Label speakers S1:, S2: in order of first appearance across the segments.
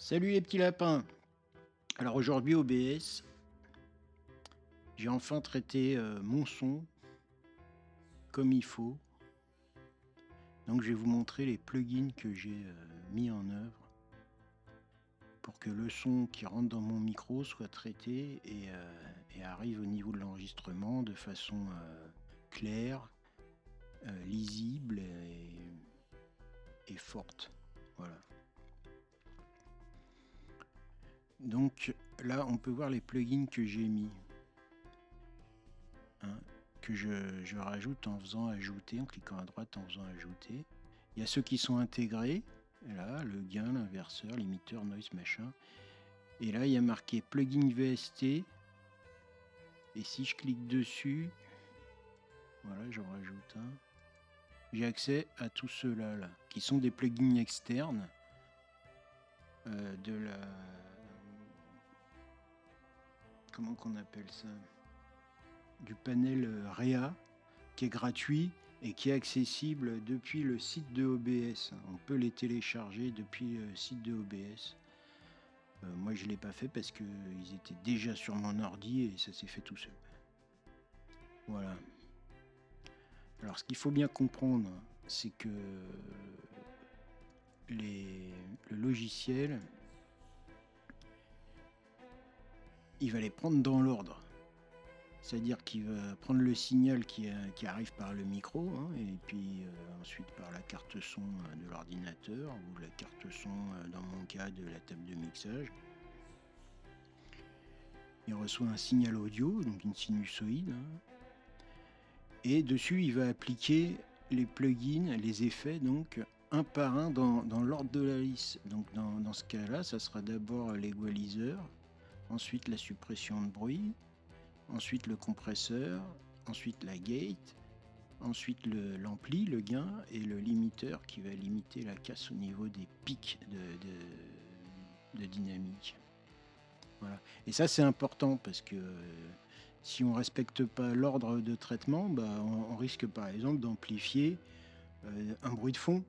S1: Salut les petits lapins. Alors aujourd'hui OBS, j'ai enfin traité mon son comme il faut. Donc je vais vous montrer les plugins que j'ai mis en œuvre pour que le son qui rentre dans mon micro soit traité et arrive au niveau de l'enregistrement de façon claire, lisible et forte. Voilà. Donc là on peut voir les plugins que j'ai mis. Hein, que je rajoute en faisant ajouter, en cliquant à droite en faisant ajouter. Il y a ceux qui sont intégrés, là, le gain, l'inverseur, limiteur, noise, machin. Et là, il y a marqué plugin VST. Et si je clique dessus, voilà, j'en rajoute un. J'ai accès à tous ceux-là, là, qui sont des plugins externes de la... Comment qu'on appelle ça? Du panel REA, qui est gratuit et qui est accessible depuis le site de OBS. On peut les télécharger depuis le site de OBS. Moi, je ne l'ai pas fait parce qu'ils étaient déjà sur mon ordi et ça s'est fait tout seul. Voilà. Alors, ce qu'il faut bien comprendre, c'est que le logiciel, il va les prendre dans l'ordre. C'est-à-dire qu'il va prendre le signal qui arrive par le micro, hein, et puis ensuite par la carte son de l'ordinateur, ou la carte son, dans mon cas, de la table de mixage. Il reçoit un signal audio, donc une sinusoïde, hein, et dessus il va appliquer les plugins, les effets, donc un par un dans l'ordre de la liste. Donc dans ce cas-là, ça sera d'abord l'égaliseur, ensuite la suppression de bruit, ensuite le compresseur, ensuite la gate, ensuite l'ampli, le gain, et le limiteur qui va limiter la casse au niveau des pics de dynamique. Voilà. Et ça c'est important parce que si on ne respecte pas l'ordre de traitement, on risque par exemple d'amplifier un bruit de fond.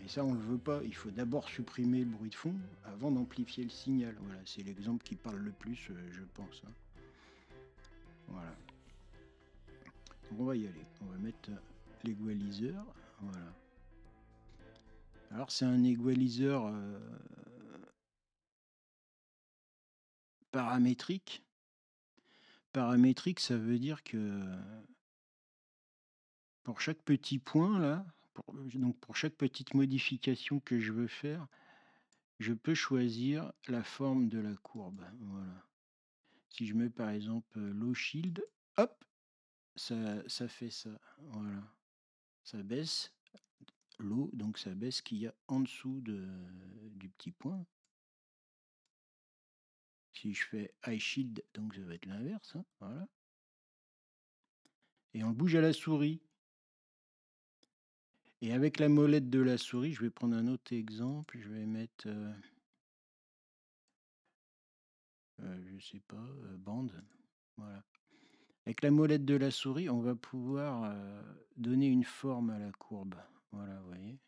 S1: Et ça on ne le veut pas. Il faut d'abord supprimer le bruit de fond avant d'amplifier le signal. Voilà, c'est l'exemple qui parle le plus, je pense. Hein. Voilà. Donc on va y aller. On va mettre l'égaliseur. Voilà. Alors c'est un égaliseur paramétrique. Paramétrique, ça veut dire que pour chaque petit point là, donc pour chaque petite modification que je veux faire, je peux choisir la forme de la courbe. Voilà. Si je mets par exemple low shield, hop, ça fait ça. Voilà. Ça baisse l'eau, donc ça baisse ce qu'il y a en dessous du petit point. Si je fais high shield, donc ça va être l'inverse. Hein, voilà. Et on bouge à la souris. Et avec la molette de la souris, je vais prendre un autre exemple. Je vais mettre, je sais pas, bande. Voilà. Avec la molette de la souris, on va pouvoir donner une forme à la courbe. Voilà, vous voyez.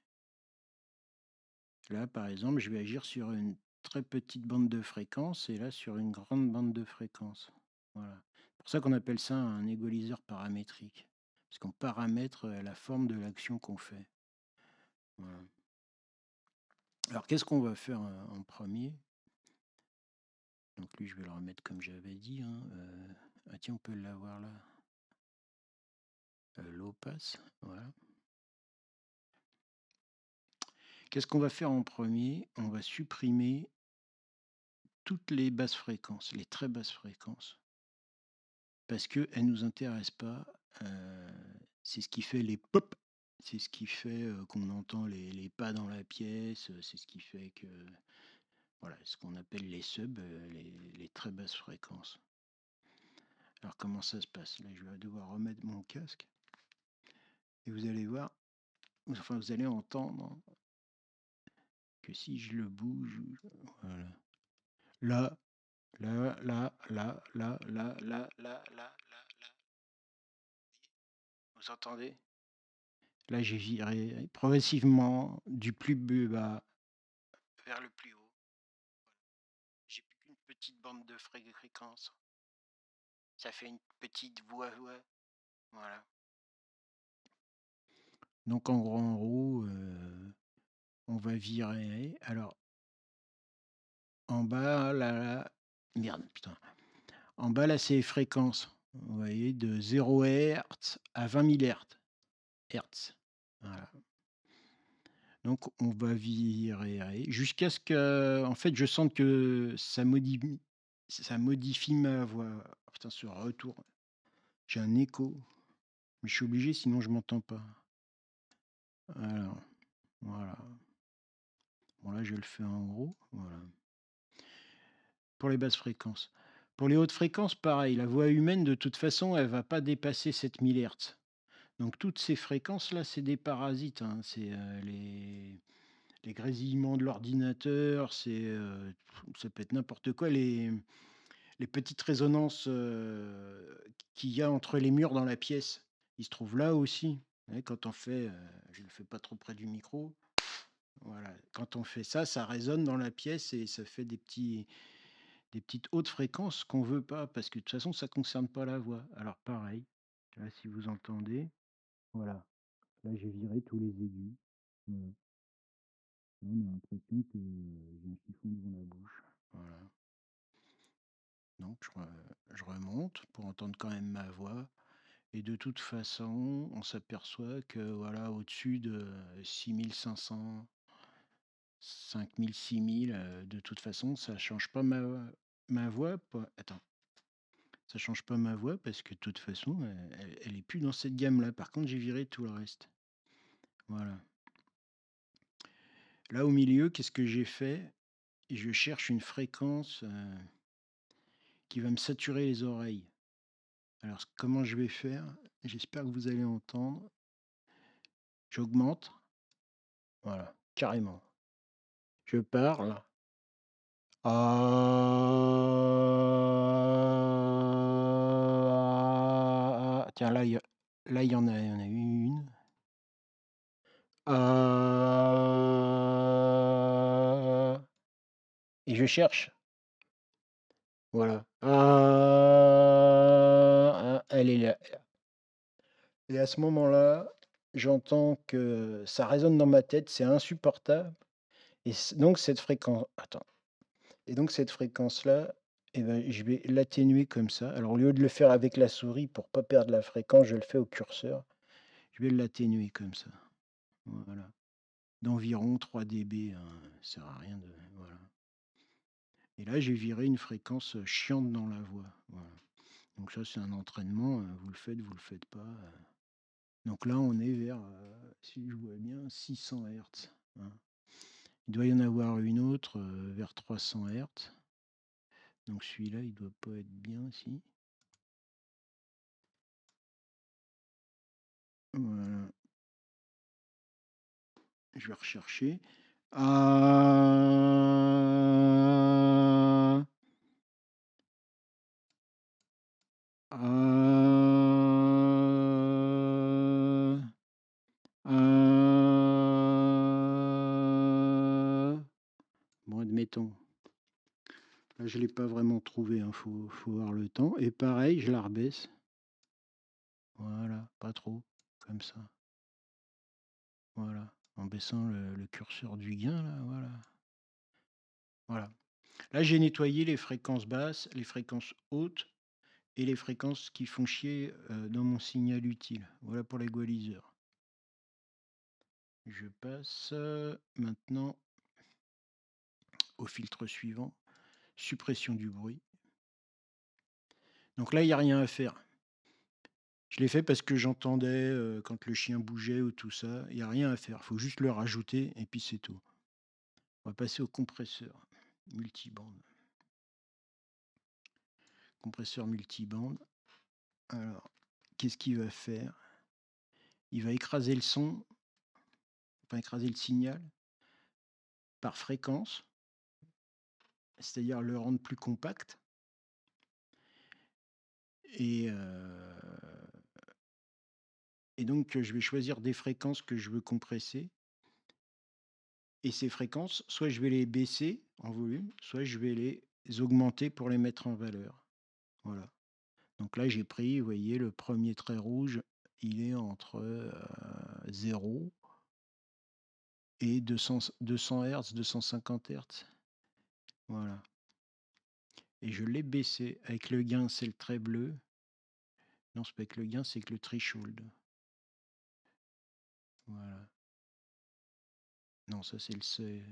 S1: Là, par exemple, je vais agir sur une très petite bande de fréquence et là sur une grande bande de fréquence. Voilà. C'est pour ça qu'on appelle ça un égaliseur paramétrique. Parce qu'on paramètre la forme de l'action qu'on fait. Voilà. Alors, qu'est-ce qu'on va faire en premier? Donc lui, je vais le remettre comme j'avais dit. Hein. Ah tiens, on peut l'avoir là. Low pass, voilà. Qu'est-ce qu'on va faire en premier? On va supprimer toutes les basses fréquences, les très basses fréquences, parce qu'elles ne nous intéressent pas. C'est ce qui fait les pop, c'est ce qui fait qu'on entend les pas dans la pièce, c'est ce qui fait que, voilà, ce qu'on appelle les subs, les très basses fréquences. Alors comment ça se passe? Là, je vais devoir remettre mon casque et vous allez voir, enfin vous allez entendre que si je le bouge, voilà. Là, là, là, là, là, là, là, là, là, là. Vous entendez? Là, j'ai viré progressivement du plus bas vers le plus haut. petite bande de fréquences. Ça fait une petite voix, voilà. Donc en gros, on va virer. Alors, en bas, là, merde, putain. En bas, là, c'est les fréquences. Vous voyez, de 0 Hz à 20 000 Hertz. Voilà. Donc, on va virer jusqu'à ce que, en fait, je sente que ça modifie ma voix. Oh, putain, ce retour. J'ai un écho. Mais je suis obligé, sinon je m'entends pas. Alors, voilà. Bon, là, je le fais en gros. Voilà. Pour les basses fréquences. Pour les hautes fréquences, pareil. La voix humaine, de toute façon, elle va pas dépasser 7000 Hz. Donc, toutes ces fréquences-là, c'est des parasites, hein. C'est les grésillements de l'ordinateur, ça peut être n'importe quoi. Les petites résonances qu'il y a entre les murs dans la pièce, ils se trouvent là aussi. Vous voyez, quand on fait, je ne le fais pas trop près du micro, voilà. Quand on fait ça, ça résonne dans la pièce et ça fait des petites hautes fréquences qu'on veut pas, parce que de toute façon, ça concerne pas la voix. Alors pareil, là, si vous entendez, voilà. Là, j'ai viré tous les aigus. Voilà. Là, on a l'impression que j'ai un chiffon devant la bouche. Voilà. Donc, je remonte pour entendre quand même ma voix. Et de toute façon, on s'aperçoit que voilà, au-dessus de 6500, 5000, 6000, de toute façon, ça change pas ma voix. Attends, ça change pas ma voix parce que de toute façon, elle est plus dans cette gamme-là. Par contre, j'ai viré tout le reste. Voilà. Là, au milieu, qu'est-ce que j'ai fait? Je cherche une fréquence qui va me saturer les oreilles. Alors, comment je vais faire? J'espère que vous allez entendre. J'augmente. Voilà, carrément. Je parle. Ah, tiens, là, il y en a eu une. Ah, et je cherche. Voilà. Ah, elle est là. Et à ce moment-là, j'entends que ça résonne dans ma tête, c'est insupportable. Et donc cette fréquence, attends. Et donc cette fréquence-là, eh ben, je vais l'atténuer comme ça. Alors au lieu de le faire avec la souris pour pas perdre la fréquence, je le fais au curseur. Je vais l'atténuer comme ça. Voilà. D'environ 3 dB, hein. Ça sert à rien de. Voilà. Et là, j'ai viré une fréquence chiante dans la voix. Voilà. Donc ça, c'est un entraînement. Vous le faites pas. Donc là, on est vers, si je vois bien, 600 Hz. Hein. Il doit y en avoir une autre vers 300 Hz. Donc celui-là, il doit pas être bien aussi. Voilà. Je vais rechercher. Ah, ah, ah. Bon, admettons. Là, je ne l'ai pas vraiment trouvé. Il faut voir le temps. Et pareil, je la rebaisse. Voilà, pas trop. Comme ça. Voilà. En baissant le curseur du gain, là, voilà. Voilà. Là, j'ai nettoyé les fréquences basses, les fréquences hautes et les fréquences qui font chier dans mon signal utile. Voilà pour l'égaliseur. Je passe maintenant au filtre suivant, suppression du bruit. Donc là, il n'y a rien à faire. Je l'ai fait parce que j'entendais quand le chien bougeait ou tout ça. Il n'y a rien à faire. Il faut juste le rajouter et puis c'est tout. On va passer au compresseur multibande. Compresseur multibande. Alors, qu'est-ce qu'il va faire? Il va écraser le son, enfin écraser le signal par fréquence, c'est-à-dire le rendre plus compact. Et, et donc, je vais choisir des fréquences que je veux compresser. Et ces fréquences, soit je vais les baisser en volume, soit je vais les augmenter pour les mettre en valeur. Voilà. Donc là, j'ai pris, vous voyez, le premier trait rouge, il est entre 0 et 200 Hz, 250 Hz. Voilà. Et je l'ai baissé. Avec le gain, c'est le trait bleu. Non, c'est pas avec le gain, c'est avec le threshold. Voilà. Non, ça c'est le seuil.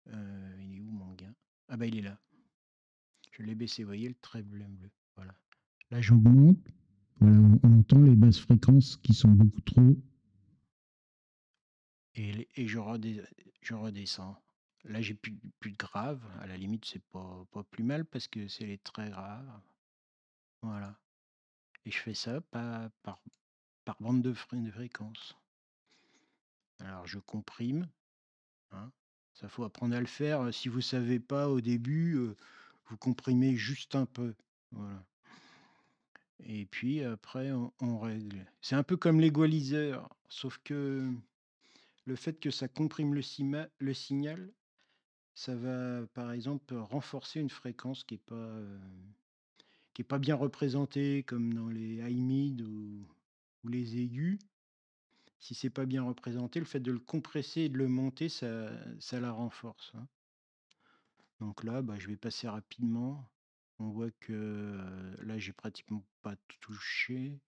S1: Il est où mon gain? Ah bah il est là. Je l'ai baissé, vous voyez le trait bleu. Voilà. Là j'augmente. Voilà, on entend les basses fréquences qui sont beaucoup trop. Et je redescends. Là j'ai plus de grave. À la limite c'est pas plus mal parce que c'est les très graves. Voilà. Et je fais ça par bande de fréquence. Alors je comprime. Hein. Ça faut apprendre à le faire. Si vous savez pas au début, vous comprimez juste un peu. Voilà. Et puis après, on règle. C'est un peu comme l'égaliseur, sauf que le fait que ça comprime le signal, ça va par exemple renforcer une fréquence qui est pas bien représentée, comme dans les high mid ou les aigus. Si c'est pas bien représenté, le fait de le compresser et de le monter, ça la renforce. Hein. Donc là, bah, je vais passer rapidement. On voit que là, j'ai pratiquement pas touché.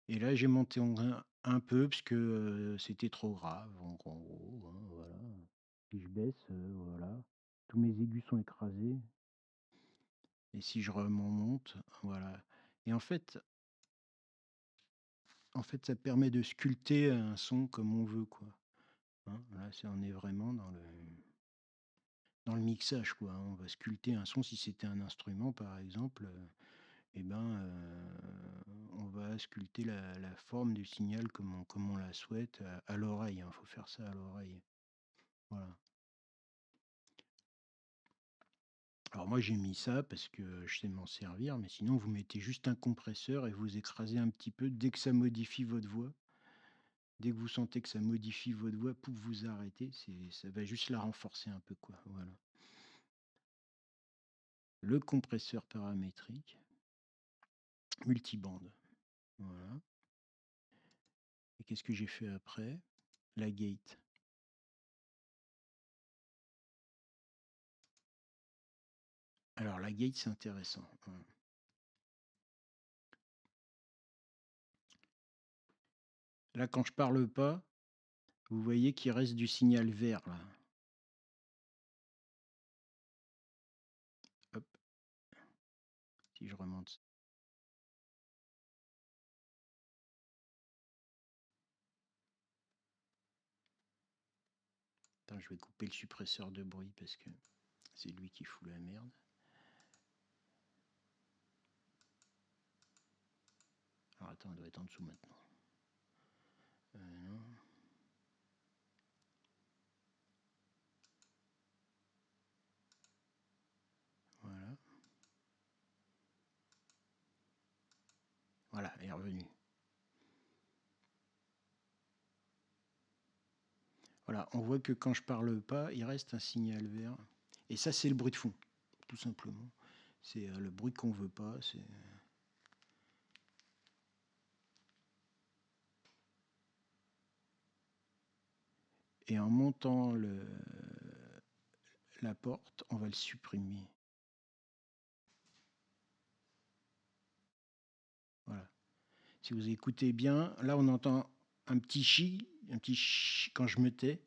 S1: Et là, j'ai monté en grain un peu parce que c'était trop grave, en gros. Hein, voilà. Si je baisse, voilà. Tous mes aigus sont écrasés. Et si je remonte, voilà. Et en fait, ça permet de sculpter un son comme on veut, quoi. Hein, là, on est vraiment dans le mixage, quoi. Hein. On va sculpter un son si c'était un instrument, par exemple. Eh ben, on va sculpter la forme du signal comme on la souhaite à l'oreille. Il faut faire ça à l'oreille. Voilà. Alors moi j'ai mis ça parce que je sais m'en servir, mais sinon vous mettez juste un compresseur et vous écrasez un petit peu dès que ça modifie votre voix. Dès que vous sentez que ça modifie votre voix, pouf, vous arrêtez. Ça va juste la renforcer un peu, quoi. Voilà. Le compresseur paramétrique, multibande. Voilà. Et qu'est-ce que j'ai fait après? La gate. Alors la gate, c'est intéressant. Hein. Là, quand je parle pas, vous voyez qu'il reste du signal vert là. Hop, si je remonte. Attends, je vais couper le suppresseur de bruit parce que c'est lui qui fout la merde. Alors attends, on doit être en dessous maintenant. Non. Voilà. Voilà, elle est revenue. Voilà, on voit que quand je parle pas, il reste un signal vert. Et ça, c'est le bruit de fond, tout simplement. C'est le bruit qu'on veut pas. Et en montant la porte, on va le supprimer. Voilà. Si vous écoutez bien, là on entend un petit chi quand je me tais.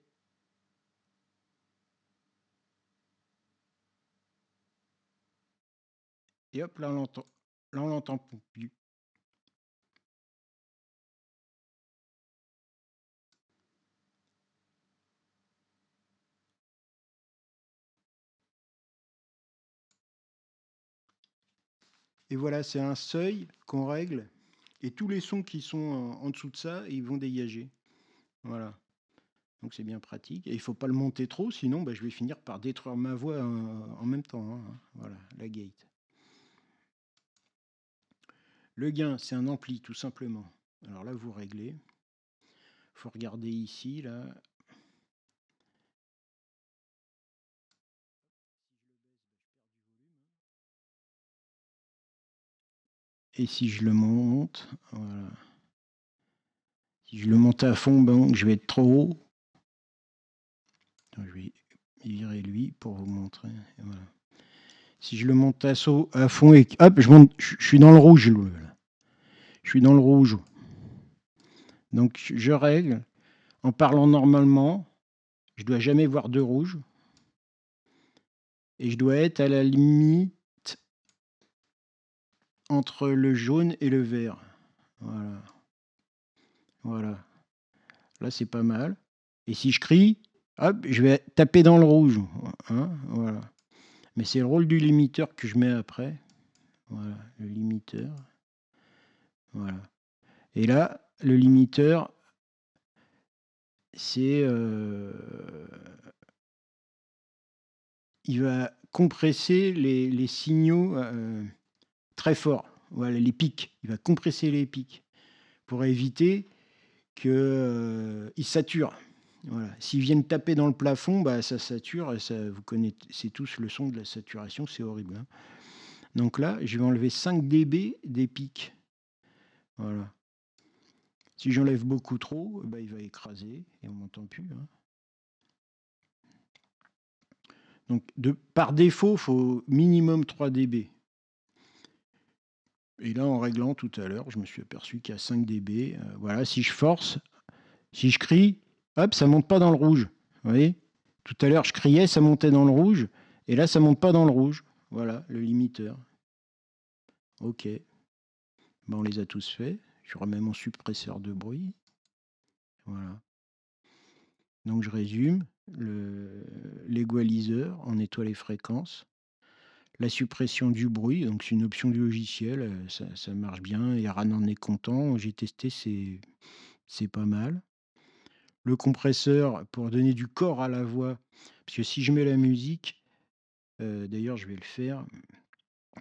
S1: Et hop, là on l'entend. Là on l'entend plus. Et voilà, c'est un seuil qu'on règle. Et tous les sons qui sont en dessous de ça, ils vont dégager. Voilà. Donc c'est bien pratique. Et il ne faut pas le monter trop, sinon bah, je vais finir par détruire ma voix en même temps. Hein. Voilà, la gate. Le gain, c'est un ampli, tout simplement. Alors là, vous réglez. Il faut regarder ici, là. Et si je le monte, voilà. Si je le monte à fond, bon, je vais être trop haut. Je vais virer lui pour vous montrer. Et voilà. Si je le monte à fond et hop, je suis dans le rouge. Je suis dans le rouge. Donc je règle en parlant normalement. Je dois jamais voir de rouge. Et je dois être à la limite entre le jaune et le vert. Voilà. Voilà. Là, c'est pas mal. Et si je crie, hop, je vais taper dans le rouge. Hein, voilà. Mais c'est le rôle du limiteur que je mets après. Voilà, le limiteur. Voilà. Et là, le limiteur, c'est... il va compresser les signaux très forts. Voilà, les pics. Il va compresser les pics pour éviter qu'ils saturent. Voilà. S'ils viennent taper dans le plafond, bah, ça sature. Ça, vous connaissez tous le son de la saturation, c'est horrible. Hein. Donc là, je vais enlever 5 dB des pics. Voilà. Si j'enlève beaucoup trop, bah, il va écraser et on m'entend plus. Hein. Donc par défaut, il faut minimum 3 dB. Et là, en réglant tout à l'heure, je me suis aperçu qu'il y a 5 dB. Voilà, si je force, si je crie, hop, ça monte pas dans le rouge. Vous voyez ? Tout à l'heure, je criais, ça montait dans le rouge. Et là, ça monte pas dans le rouge. Voilà, le limiteur. OK. Ben, on les a tous faits. Je remets mon suppresseur de bruit. Voilà. Donc, je résume. L'égaliseur, on nettoie les fréquences. La suppression du bruit, donc c'est une option du logiciel, ça marche bien. Et Aran en est content. J'ai testé, c'est pas mal. Le compresseur pour donner du corps à la voix. Parce que si je mets la musique, d'ailleurs, je vais le faire.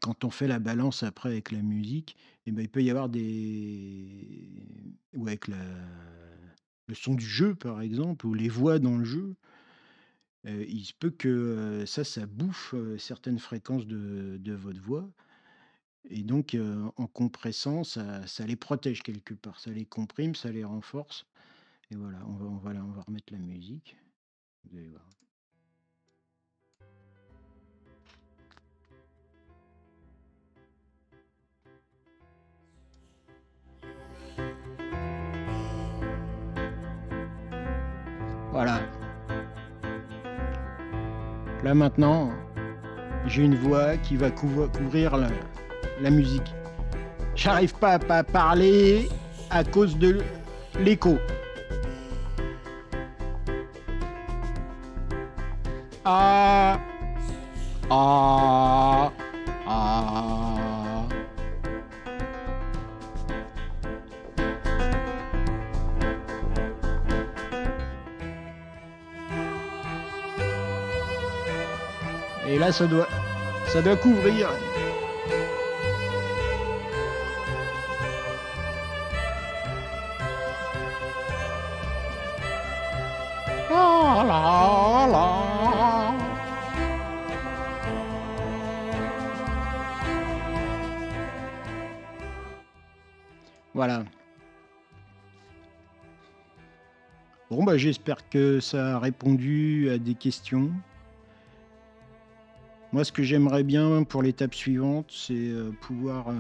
S1: Quand on fait la balance après avec la musique, eh ben, il peut y avoir des... ou avec le son du jeu, par exemple, ou les voix dans le jeu. Il se peut que ça bouffe certaines fréquences de votre voix. Et donc, en compressant, ça les protège quelque part. Ça les comprime, ça les renforce. Et voilà, on va remettre la musique. Vous allez voir. Voilà. Là maintenant, j'ai une voix qui va couvrir la musique. J'arrive pas à parler à cause de l'écho. Ah, ah, ah. Et là, ça doit couvrir. Ah, là, là. Voilà. Bon, bah, j'espère que ça a répondu à des questions. Moi, ce que j'aimerais bien pour l'étape suivante, c'est pouvoir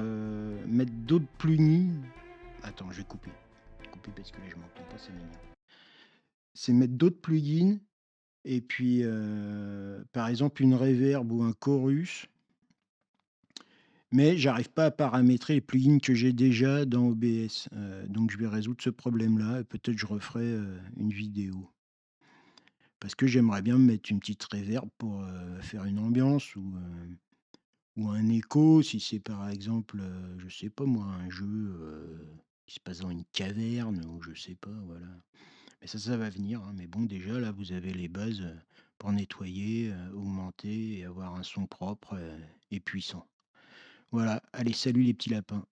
S1: mettre d'autres plugins. Attends, je vais couper. Parce que là, je m'entends pas, c'est mignon. C'est mettre d'autres plugins et puis, par exemple, une reverb ou un chorus. Mais j'arrive pas à paramétrer les plugins que j'ai déjà dans OBS. Donc je vais résoudre ce problème-là et peut-être je referai une vidéo. Parce que j'aimerais bien me mettre une petite reverb pour faire une ambiance ou un écho, si c'est par exemple, je sais pas moi, un jeu qui se passe dans une caverne ou je sais pas, voilà. Mais ça va venir, hein. Mais bon, déjà là, vous avez les bases pour nettoyer, augmenter et avoir un son propre et puissant. Voilà, allez, salut les petits lapins.